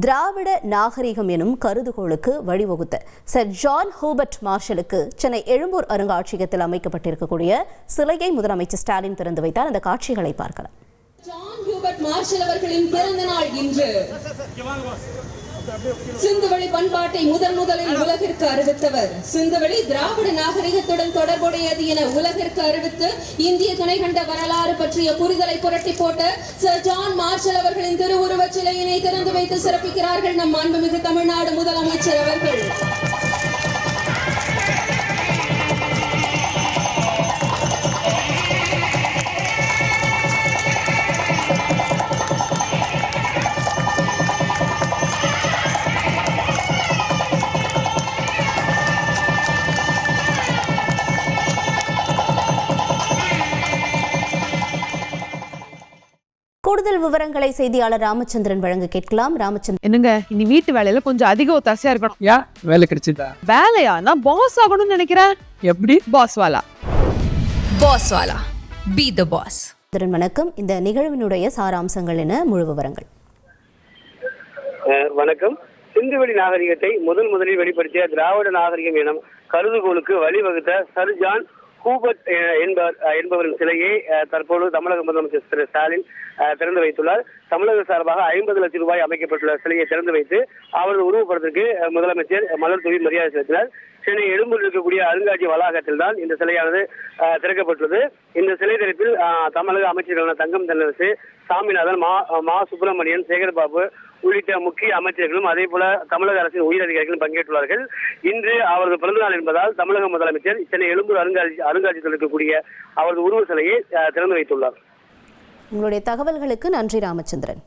திராவிட நாகரிகம் எனும் கருதுகோளுக்கு வழிவகுத்த சர் ஜான் ஹூபர்ட் மார்ஷலுக்கு சென்னை எழும்பூர் அருங்காட்சியகத்தில் அமைக்கப்பட்டிருக்கக்கூடிய சிலையை முதலமைச்சர் ஸ்டாலின் திறந்து வைத்தார். அந்த காட்சிகளை பார்க்கலாம். ஜான் ஹூபர்ட் மார்ஷல் அவர்களின் பிறந்த நாள் இன்று. சிந்துவெளி பண்பாட்டை முதலில் உலகிற்கு அறிவித்தவர். சிந்துவெளி திராவிட நாகரிகத்துடன் தொடர்புடையது என உலகிற்கு அறிவித்து இந்திய துணைக்கண்ட வரலாறு பற்றிய புரிதலை புரட்டி போட்ட சர் ஜான் மார்ஷல் அவர்களின் திருவுருவச் சிலையினை திறந்து வைத்து சிறப்பிக்கிறார்கள் நம் மாண்புமிகு தமிழ்நாடு முதலமைச்சர் அவர்கள். கூடுதல் விவரங்களை செய்தியாளர் ராமச்சந்திரன் வழங்க கேட்கலாம். ராமச்சந்திரன், என்னங்க இனி வீட்டு வேலையில கொஞ்சம் அதிக ஒத்தாசையா இருக்கணும். வேலை கிடைச்சிட்டா? வேலையா? நான் பாஸ் ஆகணும்னு நினைக்கிறேன். எப்படி? பாஸ் வாலா பி தி பாஸ். வணக்கம். இந்த நிகழ்வினுடைய சாராம்சங்கள் என முழு விவரங்கள். வணக்கம். சிந்துவெளி நாகரிகத்தை முதலில் வெளிப்படுத்திய திராவிட நாகரிகம் எனும் கருதுகோளுக்கு வழிவகுத்த சர் ஜான் ஹூபர்ட் என்பவரின் சிலையை தற்போது தமிழக முதலமைச்சர் திரு ஸ்டாலின் திறந்து வைத்துள்ளார். தமிழக சார்பாக 50 லட்சம் ரூபாய் அமைக்கப்பட்டுள்ள சிலையை திறந்து வைத்து அவரது உருவப்படத்திற்கு முதலமைச்சர் மலர் தூவி மரியாதை செலுத்தினார். சென்னை எழும்பூரில் இருக்கக்கூடிய அருங்காட்சியக வளாகத்தில் தான் இந்த சிலையானது திறக்கப்பட்டுள்ளது. இந்த சிலை திறப்பில் தமிழக அமைச்சர்களான தங்கம் தென்னரசு, சாமிநாதன், மா சுப்பிரமணியன், சேகர்பாபு உள்ளிட்ட முக்கிய அமைச்சர்களும் அதே போல தமிழக அரசின் உயர் அதிகாரிகளும் பங்கேற்றுள்ளார்கள். இன்று அவரது பிறந்தநாள் என்பதால் தமிழக முதலமைச்சர் சென்னை எழும்பூர் அருங்காட்சியகத்தில் இருக்கக்கூடிய அவரது உருவ சிலையை திறந்து வைத்துள்ளார். உங்களுடைய தகவல்களுக்கு நன்றி ராமச்சந்திரன்.